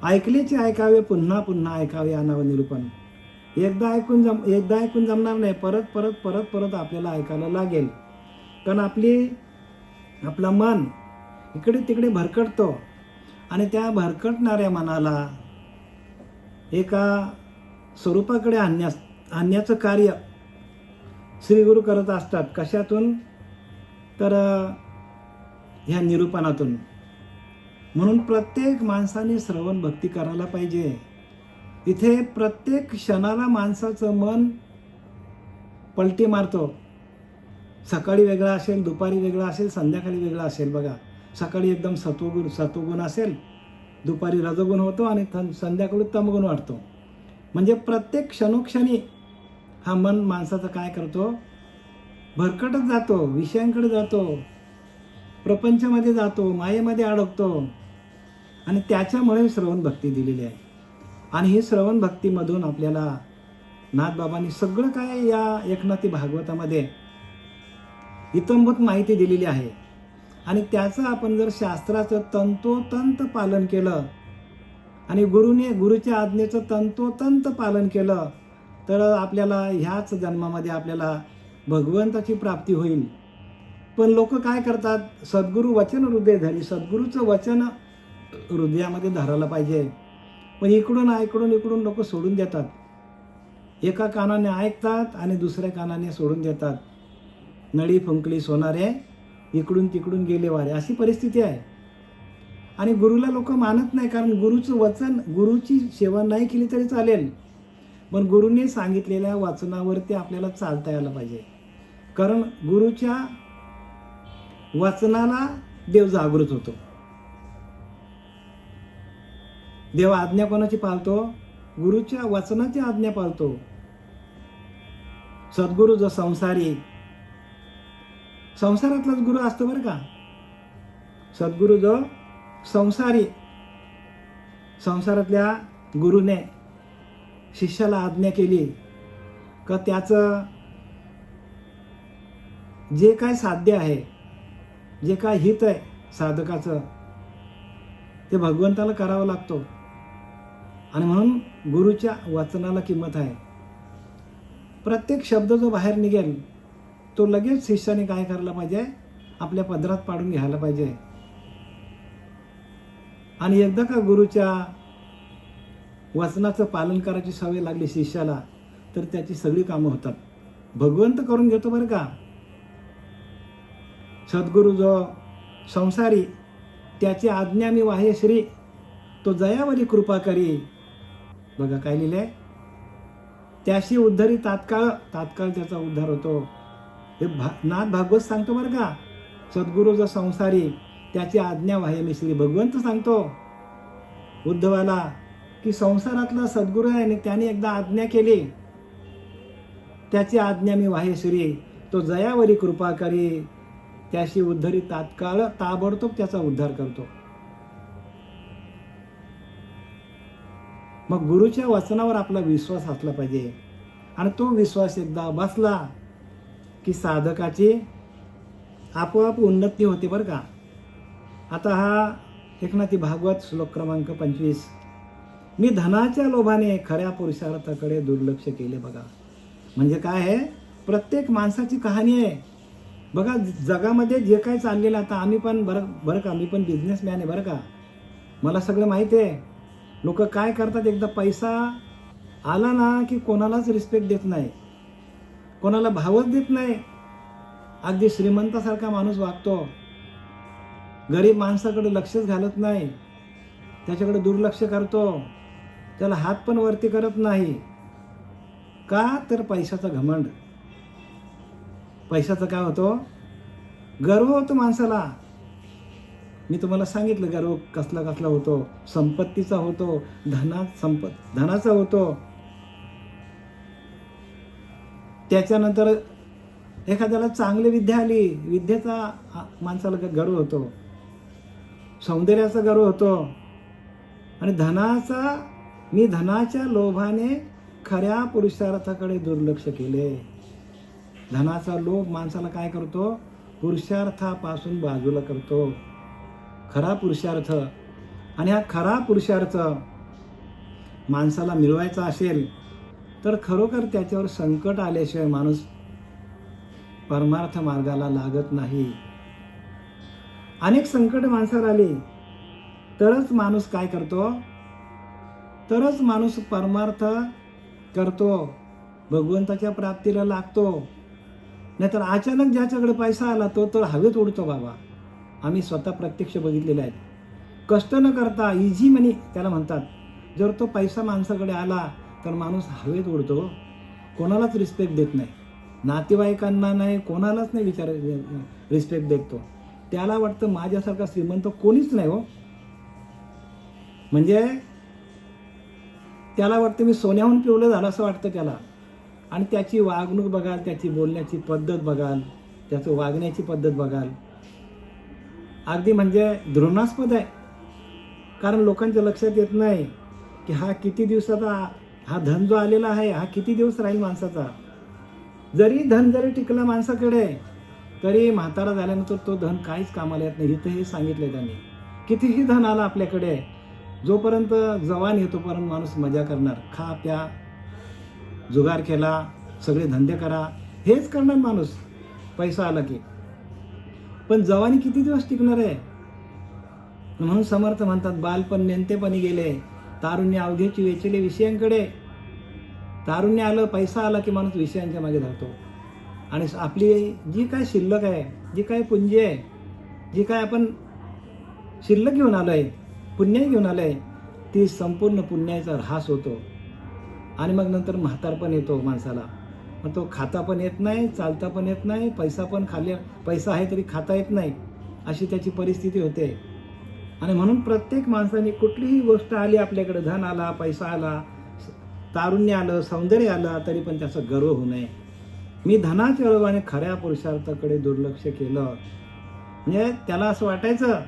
ऐकलेचे ऐकावे, पुन्हा पुन्हा ऐकावे अनावं निरूपण. एकदा ऐकून जमणार नाही, परत परत परत परत आपल्याला ऐकायला लागेल. कारण आपलं मन इकडे तिकडे भरकटतो आणि त्या भरकटणाऱ्या मनाला एका स्वरूपाकडे आणण्याचं कार्य श्री गुरु करत असतात. कशातून? तर ह्या निरूपणातून. म्हणून प्रत्येक माणसाने श्रवण भक्ती करायला पाहिजे. इथे प्रत्येक क्षणाला माणसाचं मन पलटी मारतो. सकाळी वेगळा असेल, दुपारी वेगळा असेल, संध्याकाळी वेगळा असेल. बघा, सकाळी एकदम सत्वगुण असेल, दुपारी रजोगुण होतो आणि संध्याकाळी तमगुण वाटतो. म्हणजे प्रत्येक क्षणोक्षणी हा मन माणसाचं काय करतो? भरकटत जातो, विषयांकडे जातो, प्रपंचामध्ये जातो, मायेमध्ये अडकतो. आणि त्याच्यामुळे श्रवण भक्ती दिलेली आहे. आणि ही श्रवण भक्तीमधून आपल्याला नाथबाबांनी सगळं काय या एकनाथी भागवतामध्ये इतंभूत माहिती दिलेली आहे. आणि त्याचं आपण जर शास्त्राचं तंतोतंत पालन केलं आणि गुरुच्या आज्ञेचं तंतोतंत पालन केलं तर आपल्याला ह्याच जन्मामध्ये आपल्याला भगवंताची प्राप्ती होईल. पण लोक काय करतात? सद्गुरू वचन हृदय धरी, सद्गुरूचं वचन हृदयामध्ये धरायला पाहिजे. पण इकडून लोक सोडून देतात. एका कानाने ऐकतात आणि दुसऱ्या कानाने सोडून देतात. नळी फुंकली सोनारे, इकडून तिकडून गेले वारे, अशी परिस्थिती आहे. आणि गुरुला लोक मानत नाही. कारण गुरुचं वचन, गुरुची सेवा नाही केली तरी चालेल, पण गुरुने सांगितलेल्या वचनावरती आपल्याला चालता यायला पाहिजे. कारण गुरुच्या वचनाला देव जागृत होतो. देव आज्ञा कोणाची पाळतो? गुरुच्या वचनाची आज्ञा पाळतो. सद्गुरु जो संसारातलाच गुरु असतो बरं का. सद्गुरु जो संसारातल्या गुरुने शिष्याला आज्ञा केली का त्याचं जे काय साध्य आहे, जे काय हित आहे साधकाचं, ते भगवंताला करावं लागतो. आणि म्हणून गुरुच्या वचनाला किंमत आहे. प्रत्येक शब्द जो बाहेर निघेल तो लगेच शिष्याने काय करायला पाहिजे? आपल्या पदरात पाडून घ्यायला पाहिजे. आणि एकदा का गुरुच्या वचनाचं पालन करायची सवय लागली शिष्याला तर त्याची सगळी कामं होतात. भगवंत करून घेतो बरं का. सद्गुरु जो संसारी, त्याची आज्ञा मी वाहे श्री, तो जयावरी कृपा करी. बघा काय लिहिलंय? त्याशी उद्धरी तात्काळ त्याचा उद्धार होतो. हे नाथ भागवत सांगतो बरं का. सद्गुरु जो संसारी, त्याची आज्ञा वाहे मी श्री. भगवंत सांगतो उद्धवाला की संसारातला सद्गुरू आहे आणि त्याने एकदा आज्ञा केली, त्याची आज्ञा मी वाहे श्री, तो जयावरी कृपा करी. त्याशी उद्धरी तात्काळ, ताबडतोब त्याचा उद्धार करतो. मग गुरुच्या वचनावर आपला विश्वास असला पाहिजे. आणि तो विश्वास एकदा बसला की साधकाची आपोआप उन्नती होते बरं का. आता हा एकनाथी भागवत श्लोक क्रमांक 25. मी धनाच्या लोभाने खऱ्या पुरुषार्थाकडे दुर्लक्ष केले. बघा म्हणजे काय आहे? प्रत्येक माणसाची कहाणी आहे. बघा जगामध्ये जे काय चाललेलं, आता आम्ही पण बरं का, मी पण बिझनेसमॅन आहे बरं का. मला सगळं माहिती आहे. लोक काय करतात, एकदा पैसा आला ना की कोणालाच रिस्पेक्ट देत नाही, कोणाला भावच देत नाही. अगदी श्रीमंतासारखा माणूस वागतो, गरीब माणसाकडे लक्षच घालत नाही, त्याच्याकडे दुर्लक्ष करतो, त्याला हात पण वरती करत नाही. का? तर पैशाचा घमंड. पैशाचा काय होतो? गर्व होतो माणसाला. मी तुम्हाला सांगितलं गर्व कसला होतो. संपत्तीचा होतो, धनाचा होतो. त्याच्यानंतर एखाद्याला चांगली विद्या आली, विद्येचा माणसाला गर्व होतो, सौंदर्याचा गर्व होतो. आणि मी धनाच्या लोभाने खऱ्या पुरुषार्थाकडे दुर्लक्ष केले. धनाचा लोभ माणसाला काय करतो? पुरुषार्थापासून बाजूला करतो. खरा पुरुषार्थ, आणि हा खरा पुरुषार्थ माणसाला मिळवायचा असेल तर खरोखर त्याच्यावर संकट आल्याशिवाय माणूस परमार्थ मार्गाला लागत नाही. अनेक संकट माणसाला आली तरच माणूस काय करतो, तरच माणूस परमार्थ करतो, भगवंताच्या प्राप्तीला लागतो. नाहीतर अचानक ज्याच्याकडे पैसा आला तो तर हवेत उडतो बाबा. आम्ही स्वतः प्रत्यक्ष बघितलेले आहेत. कष्ट न करता इझी मनी त्याला म्हणतात. जर तो पैसा माणसाकडे आला तर माणूस हवेत उडतो, कोणालाच रिस्पेक्ट देत नाही, नातेवाईकांना नाही, कोणालाच नाही रिस्पेक्ट देत तो. त्याला वाटतं माझ्यासारखा श्रीमंत कोणीच नाही हो. म्हणजे त्याला वाटतं मी सोन्याहून पिवलं झालं असं वाटतं त्याला. आणि त्याची वागणूक बघाल, त्याची बोलण्याची पद्धत बघाल, त्याचं वागण्याची पद्धत बघाल, अगदी म्हणजे घृणास्पद आहे. कारण लोकांच्या लक्षात येत नाही की हा किती दिवसाचा, हा धन जो आलेला आहे हा किती दिवस राहील माणसाचा. जरी धन जरी टिकला माणसाकडे तरी म्हातारा झाल्यानंतर तो धन काहीच कामाला येत नाही. इथं हे सांगितलंय त्यांनी. कितीही धन आलं आपल्याकडे, जोपर्यंत जवान येतो तोपर्यंत माणूस मजा करणार, खा प्या, जुगार केला, सगळे धंदे करा, हेच करणार माणूस पैसा आला की. पण जवानी किती दिवस टिकणार आहे. म्हणून समर्थ म्हणतात, बालपण नेणतेपणी गेले, तारुण्य अवघेची वेचले विषयांकडे. तारुण्य आलं, पैसा आला की माणूस विषयांच्या मागे धावतो. आणि आपली जी काय शिल्लक आहे, जी काय पुंजी आहे, जी काय आपण शिल्लक घेऊन आलोय, पुण्य घेऊन आलंय, ती संपूर्ण पुण्याचा ऱ्हास होतो. आणि मग नंतर म्हातारपण येतो माणसाला. मग तो खाता पण येत नाही, चालता पण येत नाही, पैसा आहे तरी खाता येत नाही, अशी त्याची परिस्थिती होते. आणि म्हणून प्रत्येक माणसाने कुठलीही गोष्ट आली आपल्याकडे, धन आला, पैसा आला, तारुण्य आलं, सौंदर्य आलं, तरी पण त्याचा गर्व होऊ नये. मी धनाच्या लोभाने खऱ्या पुरुषार्थाकडे दुर्लक्ष केलं. म्हणजे त्याला असं वाटायचं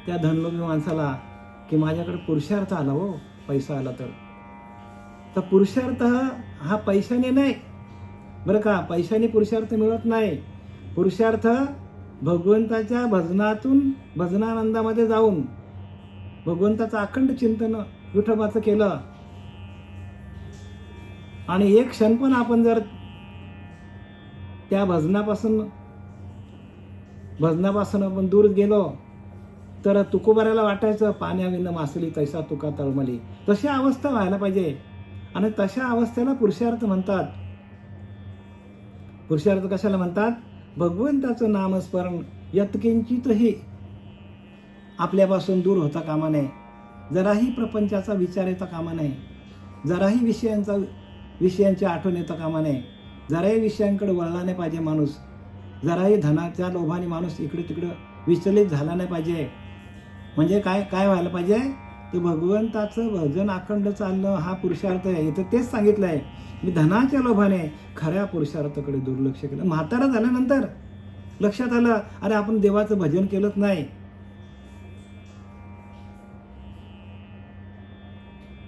त्या धनलोभी माणसाला की माझ्याकडे पुरुषार्थ आला हो, पैसा आला तर पुरुषार्थ हा पैशाने नाही बरं का. पैशाने पुरुषार्थ मिळत नाही. पुरुषार्थ भगवंताच्या भजनानंदामध्ये जाऊन भगवंताचं अखंड चिंतन विठोबाचं केलं आणि एक क्षण पण आपण जर त्या भजनापासून आपण दूर गेलो तर तुकोबाऱ्याला वाटायचं पाण्याविना मासली तैसा तुका तळमली. तशी अवस्था व्हायला पाहिजे. आणि तशा अवस्थेला पुरुषार्थ म्हणतात. पुरुषार्थ कशाला म्हणतात? भगवंताचं नामस्मरण यत्किंचितही आपल्यापासून दूर होता कामा नये, जराही प्रपंचाचा विचार येता कामा नये, जराही विषयांची आठवण येता कामा नये, जराही विषयांकडे वळला नाही पाहिजे माणूस, जराही धनाच्या लोभाने माणूस इकडे तिकडे विचलित झाला नाही पाहिजे. म्हणजे काय व्हायला पाहिजे? ते भगवंताचं भजन अखंड चालणं हा पुरुषार्थ आहे. इथं तेच सांगितलं आहे, मी धनाच्या लोभाने खऱ्या पुरुषार्थाकडे दुर्लक्ष केलं. म्हातारा झाल्यानंतर लक्षात आलं, अरे आपण देवाचं भजन केलंच नाही.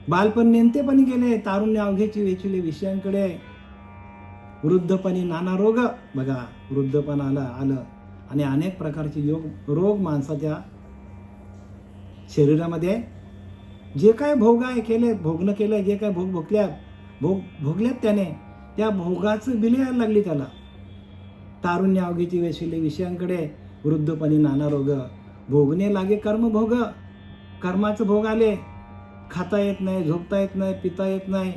बालपण नेणतेपणी गेले, तारुण्य अवघेची वेचले विषयांकडे, वृद्धपणी नाना रोग. बघा, वृद्धपण आलं आणि अनेक प्रकारचे रोग माणसाच्या शरीरामध्ये जे काय भोगणं केलं, जे काय भोगल्यात त्याने, त्या भोगाचं बिल यायला लागली त्याला. तारुण्य अवघेची वेचले विषयांकडे, वृद्धपणी नाना रोग, भोगणे लागे कर्मभोग. कर्माचं भोग आले, खाता येत नाही, झोपता येत नाही, पिता येत नाही.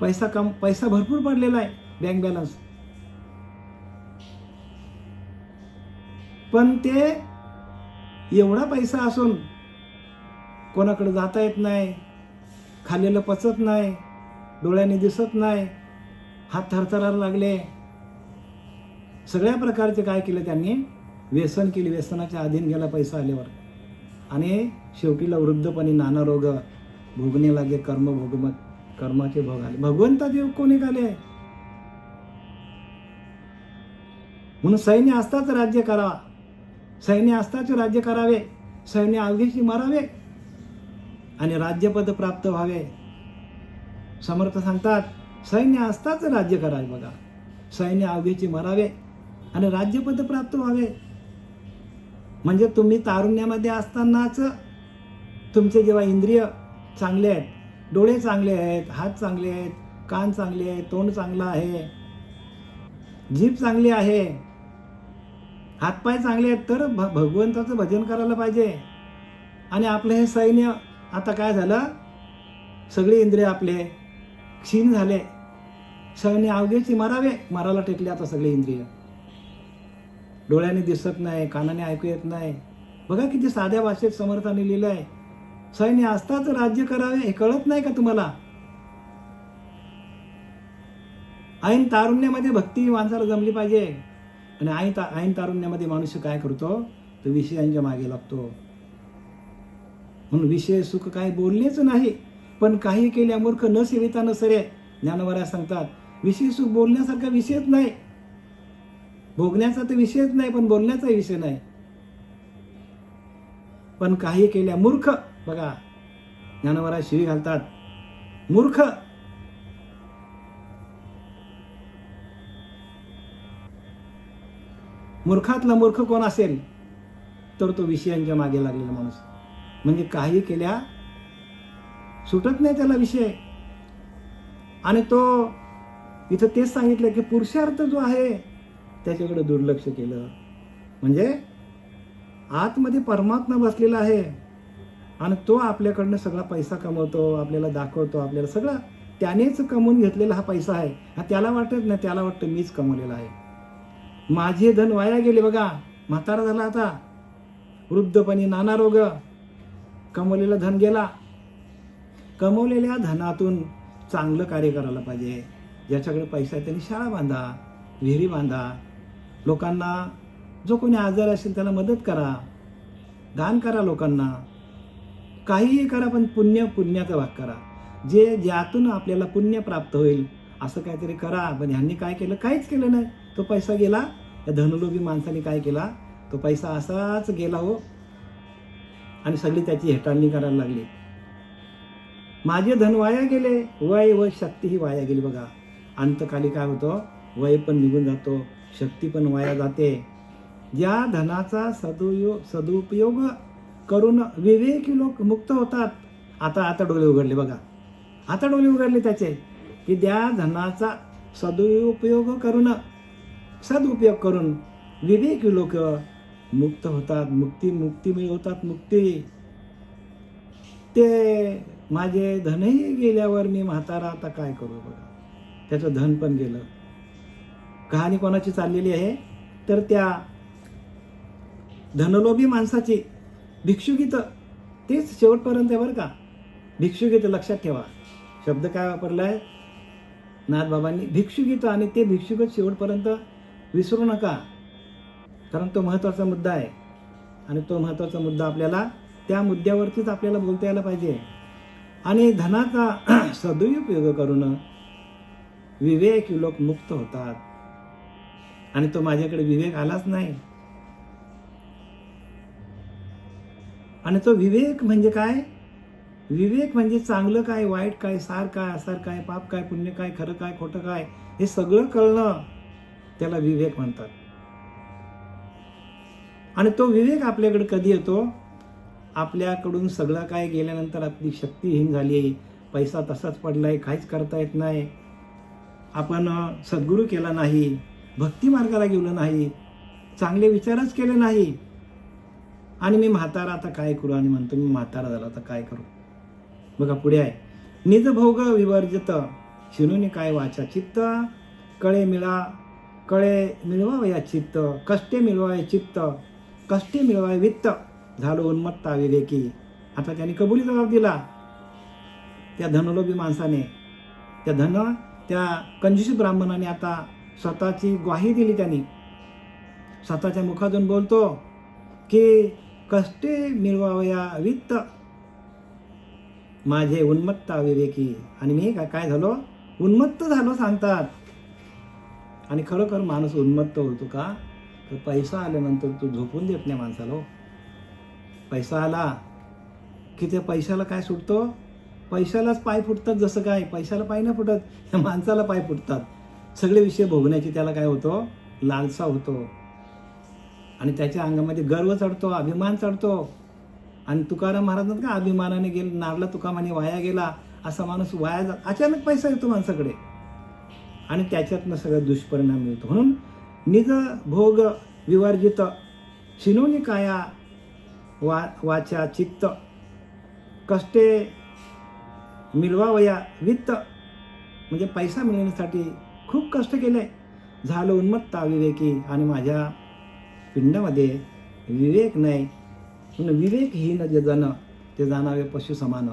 पैसा भरपूर पडलेला आहे, बँक बॅलन्स, पण ते एवढा पैसा असून कोणाकडे जाता येत नाही, खाल्लेलं पचत नाही, डोळ्याने दिसत नाही, हात थरथरायला लागले. सगळ्या प्रकारचे काय केलं त्यांनी? व्यसन केली. व्यसनाच्या अधीन गेला पैसा आल्यावर. आणि शेवटीला वृद्धपणी नाना रोग, भोगणे लागे कर्माचे भोग आले. भगवंताचे योग कोणी आले? म्हणून सैन्य असताच राज्य करावा, सैन्य असताच राज्य करावे, सैन्य अवघेशी मारावे आणि राज्यपद प्राप्त व्हावे. समर्थ सांगतात, सैन्य असताच राज्य करावे. बघा, सैन्य अवघेची मारावे आणि राज्यपद प्राप्त व्हावे. म्हणजे तुम्ही तारुण्यामध्ये असतानाच तुमचे जेव्हा इंद्रिय चांगले आहेत, डोळे चांगले आहेत, हात चांगले आहेत, कान चांगले आहेत, तोंड चांगलं आहे, जीभ चांगली आहे, हातपाय चांगले आहेत, तर भगवंताचं भजन करायला पाहिजे. आणि आपलं हे सैन्य आता काय झालं, सगळे इंद्रिय आपले क्षीण झाले, सैन्य अवघेची मराला टेकले आता सगळे इंद्रिय. डोळ्याने दिसत नाही, कानाने ऐकू येत नाही. बघा किती साध्या भाषेत समर्थाने लिहिलं आहे, सैन्य असताच राज्य करावे, हे कळत नाही का तुम्हाला? ऐन तारुण्यामध्ये भक्ती माणसाला जमली पाहिजे. आणि ऐन तारुण्यामध्ये मनुष्य काय करतो, तो विषयांच्या मागे लागतो. म्हणून विषय सुख काय बोललेच नाही, पण काही केल्या मूर्ख न सेविता न सरे. ज्ञानवऱ्या सांगतात, विषय सुख बोलण्यासारखा विषयच नाही, भोगण्याचा तर विषयच नाही, पण बोलण्याचा विषय नाही. पण काही केल्या मूर्ख, बघा ज्ञानवऱ्या शिवी घालतात, मूर्ख. मूर्खातला मूर्ख कोण असेल, तर तो विषयांच्या मागे लागलेला माणूस. म्हणजे काही केल्या सुटत नाही त्याला विषय. आणि तो इथं तेच सांगितलं की पुरुषार्थ जो आहे त्याच्याकडे दुर्लक्ष केलं. म्हणजे आतमध्ये परमात्मा बसलेला आहे आणि तो आपल्याकडनं सगळा पैसा कमवतो, आपल्याला दाखवतो, आपल्याला सगळं त्यानेच कमवून घेतलेला हा पैसा आहे. हा त्याला वाटत नाही, त्याला वाटतं मीच कमवलेला आहे. माझे धन वाया गेले. बघा म्हातारा झाला आता, वृद्धपणी नाना रोग, कमवलेलं धन गेला. कमवलेल्या धनातून चांगलं कार्य करायला पाहिजे. ज्याच्याकडे पैसा आहे त्यांनी शाळा बांधा, विहिरी बांधा, लोकांना जो कोणी आजार असेल त्याला मदत करा, दान करा, लोकांना काहीही करा, पण पुण्याचा भाग करा. ज्यातून आपल्याला पुण्य प्राप्त होईल असं काहीतरी करा. पण ह्यांनी काय केलं, काहीच केलं नाही. तो पैसा गेला. या धनलोभी माणसाने काय केला, तो पैसा असाच गेला हो, आणि सगळी त्याची हेटाळणी करायला लागली. माझे धन वाया गेले, वय व शक्ती ही वाया गेली. बघा अंतकाली काय होतं, वय पण निघून जातो, शक्ती पण वाया जाते. ज्या धनाचा सदुपयोग करून विवेकी लोक मुक्त होतात. आता डोळे उघडले बघा, आता डोळे उघडले त्याचे, की त्या धनाचा सदुपयोग करून विवेकी लोक मुक्त होतात, मुक्ती मिळवतात. मुक्ती ते माझे धनही गेल्यावर मी म्हातारा आता काय करू. बघा त्याचं धन पण गेलं. कहाणी कोणाची चाललेली आहे, तर त्या धनलोभी माणसाची भिक्षुगीत. तेच शेवटपर्यंत आहे बरं का, भिक्षुगीत लक्षात ठेवा. शब्द काय वापरलाय नाथबाबांनी, भिक्षुगीत. आणि ते भिक्षुगीत शेवटपर्यंत विसरू नका, कारण तो महत्त्वाचा मुद्दा आहे. आणि तो महत्त्वाचा मुद्दा आपल्याला त्या मुद्द्यावरतीच आपल्याला बोलता यायला पाहिजे. आणि धनाचा सदुपयोग करून विवेकी लोक मुक्त होतात. आणि तो माझ्याकडे विवेक आलाच नाही. आणि तो विवेक म्हणजे काय, विवेक म्हणजे चांगलं काय, वाईट काय, सार काय, असार काय, पाप काय, पुण्य काय, खरं काय, खोटं काय, हे सगळं कळणं त्याला विवेक म्हणतात. आणि तो विवेक आपल्याकडे कधी येतो, आपल्याकडून सगळं काय गेल्यानंतर आपली शक्तीहीन झाली, पैसा तसाच पडलाय, काहीच करता येत नाही, आपण सद्गुरू केला नाही, भक्ती मार्गाला गेलो नाही, चांगले विचारच केले नाही, आणि मी म्हातारा आता काय करू. आणि म्हणतो मी म्हातारा झाला आता काय करू. बघा पुढे आहे, निज भोग विवर्जित शिनुनी काय वाचा चित्त, कळे मिळवावया चित्त, कष्टे मिळवावे चित्त, कष्टे मिळवावे वित्त, झालो उन्मत्ता विवेकी. आता त्याने कबुली जबाब दिला त्या धनलोभी माणसाने. त्या कंजूस ब्राह्मणाने आता स्वतःची ग्वाही दिली. त्यांनी स्वतःच्या मुखातून बोलतो की कष्टे मिळवावया वित्त, माझे उन्मत्ता विवेकी. आणि मी काय झालो, उन्मत्त झालो सांगतात. आणि खरोखर माणूस उन्मत्त होतो का, तर पैसा आल्यानंतर तो झोपून देत नाही माणसाला. पैसा आला की त्या पैशाला काय सुटतो, पैशालाच पाय फुटतात. जसं काय पैशाला पाय नाही फुटत, माणसाला पाय फुटतात. सगळे विषय भोगण्याची त्याला काय होतो, लालसा होतो. आणि त्याच्या अंगामध्ये गर्व चढतो, अभिमान चढतो. आणि तुकाराम महाराजांना का अभिमानाने गेला, नारला तुका म्हणे वाया गेला, असा माणूस वाया अचानक पैसा येतो माणसाकडे आणि त्याच्यातनं सगळं दुष्परिणाम मिळतो. म्हणून निज भोग विवर्जित शिनोनी काया वाचा चित्त कष्टे मिळवावया वित्त. म्हणजे पैसा मिळवण्यासाठी खूप कष्ट केले, झालं उन्मत्त अविवेकी आणि माझ्या पिंडामध्ये विवेक नाही. म्हणून विवेकहीन जे जन ते जाणावे पशु समान.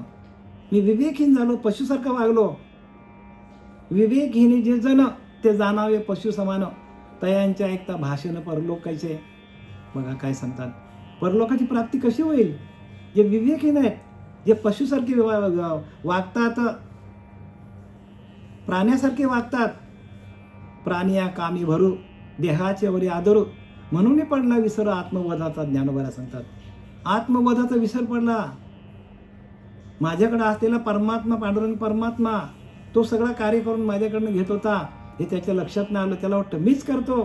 मी विवेकहीन झालो, पशुसारखं वागलो. विवेकहीन जे जन ते जाणावे पशु समान. तयांच्या ऐकता भाषण परलोकाचे. बघा काय सांगतात, परलोकाची प्राप्ती कशी होईल? जे विवेकहीन आहेत, जे पशुसारखे वागतात, प्राण्यासारखे वागतात. प्राणिया कामी भरू देहाचे वरी आदरू, म्हणून पडला विसर आत्मवधाचा. ज्ञानोबा सांगतात आत्मवधाचा विसर पडला. माझ्याकडे असलेला परमात्मा, पांडुरंग परमात्मा, तो सगळा कार्य करून माझ्याकडनं घेत होता हे त्याच्या लक्षात नाही आलं. त्याला वाटतं मीच करतो.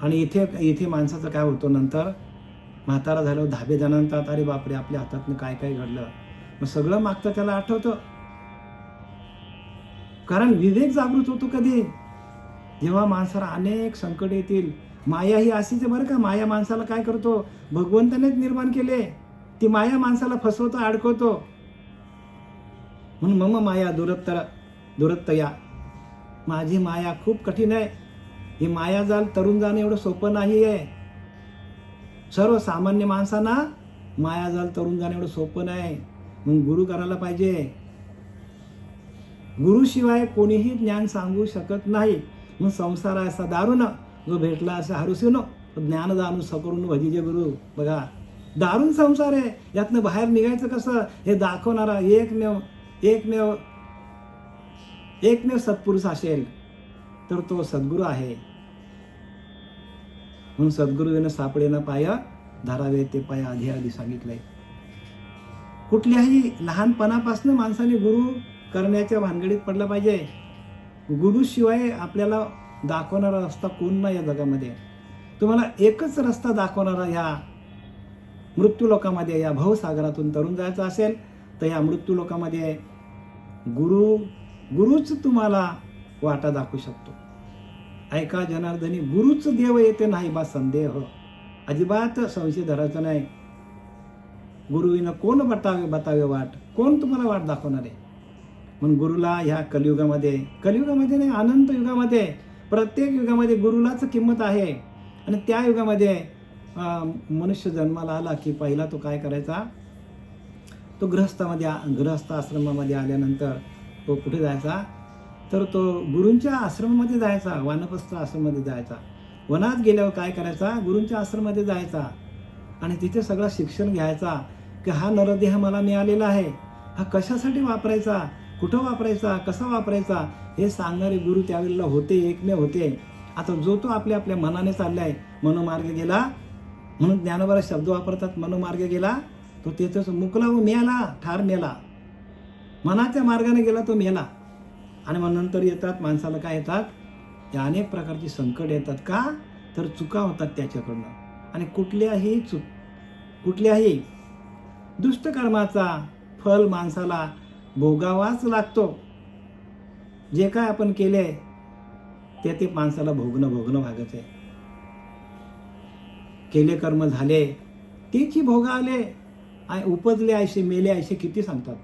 आणि इथे माणसाचं काय होतं, नंतर म्हातारा झाल्यावर धाबे जाणतात, अरे बापरे आपल्या हातातनं काय काय घडलं. मग सगळं मागतं त्याला आठवतं. कारण विवेक जागृत होतो कधी, जेव्हा माणसाला अनेक संकट येतील. माया ही अशीच आहे बरं का. माया माणसाला काय करतो, भगवंतानेच निर्माण केले. ती माया माणसाला फसवतो, अडकवतो. म्हणून मम माया दुरत्तया, माझी माया खूप कठीण आहे. ही माया जाल तरुण जाणं एवढं सोपं नाही आहे. सर्वसामान्य माणसांना माया जाल तरुण जाणं एवढं सोपं नाही. मग गुरु करायला पाहिजे. गुरुशिवाय कोणीही ज्ञान सांगू शकत नाही. मग संसार असा दारुण, जो भेटला असा हरुसिन, ज्ञान जाणू सकरून भजीजे गुरु. बघा दारुण संसार आहे. यातनं बाहेर निघायचं कसं हे दाखवणारा एकमेव सत्पुरुष असेल तर तो सद्गुरू आहे. म्हणून सद्गुरुने सापडेना पाय धरावे ते पाय आधी सांगितलंय. कुठल्याही लहानपणापासून माणसाने गुरु करण्याच्या भानगडीत पडलं पाहिजे. गुरुशिवाय आपल्याला दाखवणारा रस्ता कोण नाही या जगामध्ये. तुम्हाला एकच रस्ता दाखवणारा ह्या मृत्यूलोकामध्ये, या भवसागरातून तरुण जायचं असेल तर या मृत्यूलोकामध्ये गुरुच तुम्हाला वाटा दाखवू शकतो. ऐका जनार्दनी, गुरुच देव येते नाही बा संदेह. अजिबात संशय धरायचा नाही. गुरुविनं कोण बतावे वाट, कोण तुम्हाला वाट दाखवणार आहे? म्हणून गुरुला ह्या कलियुगामध्ये नाही, अनंत युगामध्ये, प्रत्येक युगामध्ये गुरुलाच किंमत आहे. आणि त्या युगामध्ये मनुष्य जन्माला आला की पहिला तो काय करायचा, तो गृहस्थ आश्रमामध्ये आल्यानंतर तो कुठे जायचा, तर तो गुरूंच्या आश्रमामध्ये जायचा, वानप्रस्थ आश्रमामध्ये जायचा. वनात गेल्यावर काय करायचा, गुरूंच्या आश्रमामध्ये जायचा आणि तिथे सगळं शिक्षण घ्यायचा की हा नरदेह मला मिळालेला आहे, हा कशासाठी वापरायचा, कुठं वापरायचा, कसा वापरायचा, हे सांगणारे गुरु त्यावेळेला होते, एकमेव होते. आता जो तो आपल्या आपल्या मनाने चाललाय, मनोमार्ग गेला. म्हणून ज्ञानोबा शब्द वापरतात, मनोमार्ग गेला तो तेथेच मुकला व मेला, ठार मेला. मनाच्या मार्गाने गेला तो मेला. आणि मग नंतर येतात माणसाला काय येतात, या अनेक प्रकारची संकट येतात. का तर चुका होतात त्याच्याकडनं. आणि कुठल्याही दुष्टकर्माचा फल माणसाला भोगावाच लागतो. जे काय आपण केले ते माणसाला भोगणं भागच आहे. केले कर्म झाले तेची भोग आले, उपजले ऐसे मेले ऐसे किती सांगतात.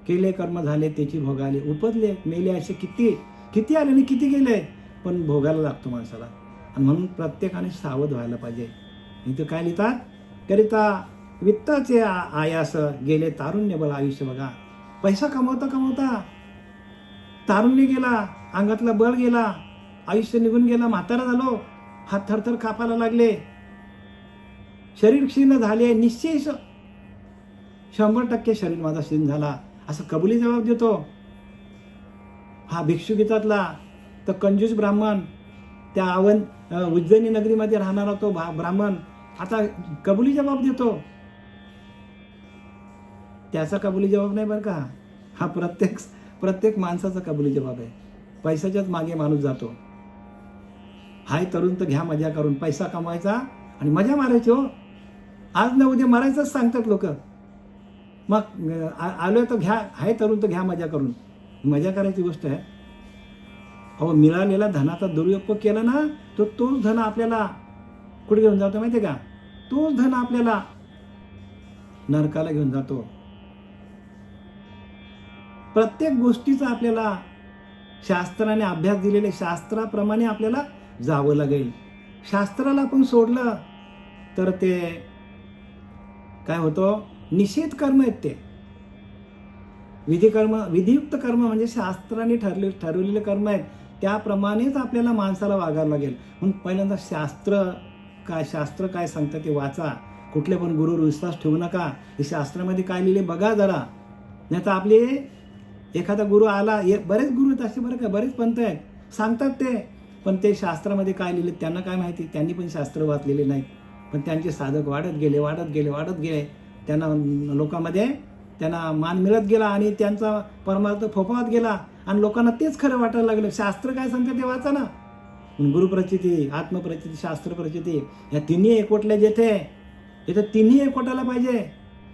केले कर्म झाले त्याची भोग आले, उपजले मेले ऐसे किती आले आणि किती गेले, पण भोगायला लागतो माणसाला. आणि म्हणून प्रत्येकाने सावध व्हायला पाहिजे. इथं काय लिहितात, करिता वित्ताचे आयास गेले तारुण्य बळ आयुष्य. बघा पैसा कमवता तारुण्य गेला, अंगातला बळ गेला, आयुष्य निघून गेला, म्हातारा झालो, हात थरथर कापायला लागले, शरीर क्षीण झाले, निश्चय 100% शरीर माझा क्षीण झाला, असं कबुली जबाब देतो. हा भिक्षुगीतातला तर कंजूस ब्राह्मण, त्या उज्जैनी नगरीमध्ये राहणारा तो ब्राह्मण आता कबुली जबाब देतो. त्याचा कबुली जबाब नाही बरं का, हा प्रत्येक माणसाचा कबुली जबाब आहे. पैशाच्याच मागे माणूस जातो. हाय तरुण तर घ्या मजा करून, पैसा कमवायचा आणि मजा मारायची हो. आज ना उद्या मरायचंच सांगतात लोक. मग आलोय तर घ्या, आहे तरुण तर घ्या मजा करून. मजा करायची गोष्ट आहे. अहो, मिळालेला धनाचा दुरुपयोग केला ना, तर तोच धन आपल्याला कुठे घेऊन जातो माहिती आहे का? तोच धन आपल्याला नरकाला घेऊन जातो. प्रत्येक गोष्टीचा आपल्याला शास्त्राने अभ्यास दिलेले, शास्त्राप्रमाणे आपल्याला जावं लागेल. शास्त्राला आपण सोडलं तर ते काय होतं, निषेध कर्म आहेत ते. विधियुक्त कर्म म्हणजे शास्त्राने ठरवलेले कर्म आहेत, त्याप्रमाणेच आपल्याला माणसाला वागावं लागेल. म्हणून पहिल्यांदा शास्त्र काय सांगतं ते वाचा. कुठले पण गुरुवर विश्वास ठेवू नका. हे शास्त्रामध्ये काय लिहिले बघा जरा. नाही तर आपले एखादा गुरु आला, बरेच गुरु आहेत असे बरं का, बरेच पंथ आहेत सांगतात ते, पण ते शास्त्रामध्ये काय लिहिले त्यांना काय माहिती. त्यांनी पण शास्त्र वाचलेले नाहीत, पण त्यांचे साधक वाढत गेले. त्यांना लोकांमध्ये त्यांना मान मिळत गेला आणि त्यांचा परमार्थ फोफावत गेला आणि लोकांना तेच खरं वाटायला लागलं. शास्त्र काय सांगतं ते वाचा ना. गुरुप्रचिती, आत्मप्रचिती, शास्त्रप्रचिती या तिन्ही एकवटल्या जेथे, इथं तिन्ही एकवटायला पाहिजे.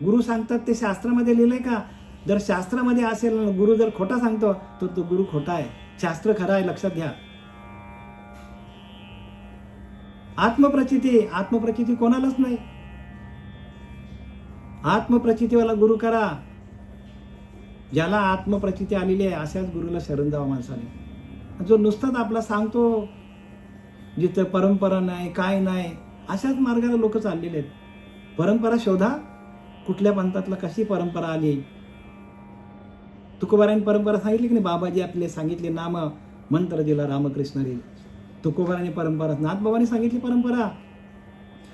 गुरु सांगतात ते शास्त्रामध्ये लिहिलंय का? जर शास्त्रामध्ये असेल, गुरु जर खोटा सांगतो तर तो गुरु खोटा आहे, शास्त्र खरं आहे, लक्षात घ्या. आत्मप्रचिती कोणालाच नाही. आत्मप्रचितीवाला गुरु करा. ज्याला आत्मप्रचिती आलेली आहे अशाच गुरुला शरण जावं माणसाने. जो नुसताच आपला सांगतो, जिथं परंपरा नाही काय नाही, अशाच मार्गाला लोक चाललेले आहेत. परंपरा शोधा, कुठल्या पंथातला कशी परंपरा आली. तुकोबारांनी परंपरा सांगितली की नाही? बाबाजी आपले सांगितले नाम मंत्र दिला रामकृष्ण रे. तुकोबारांनी परंपरा, नाथबाबांनी सांगितली परंपरा,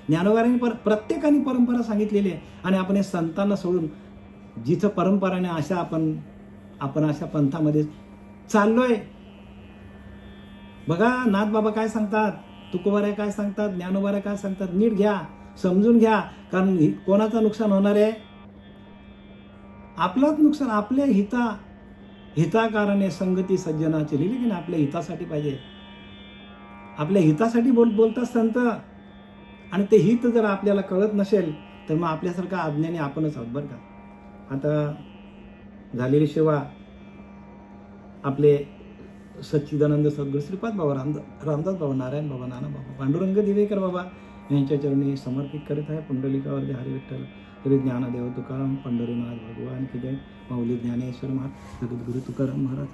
ज्ञानोबारांनी प्रत्येकाने परंपरा सांगितलेली आहे. आणि आपण हे संतांना सोडून जिथं परंपराने आपण अशा पंथामध्ये चाललोय. बघा नाथबाबा काय सांगतात, तुकोबारा काय सांगतात, ज्ञानोबारा काय सांगतात, नीट घ्या, समजून घ्या. कारण कोणाचं नुकसान होणार आहे? आपलंच नुकसान. आपल्या हिताकारणे संगती सज्जनाची लिहिली की नाही? आपल्या हितासाठी पाहिजे. आपल्या हितासाठी बोलतात संत. आणि ते हित जर आपल्याला कळत नसेल तर मग आपल्यासारखा अज्ञानी आपणच आहोत बरं का. आता झालेली सेवा आपले सच्चिदानंद सद्गुरू श्रीपाद बाबा, रामदास बाबा, नारायण बाबा, नाना बाबा, पांडुरंग दिवेकर बाबा यांच्या चरणी समर्पित करीत आहे. पुंडलिकावरती हरी विठ्ठल श्री ज्ञानदेव तुकाराम पंढरीनाथ भगवान की जय. माऊली ज्ञानेश्वर महाराज, जगद्गुरु तुकाराम महाराज.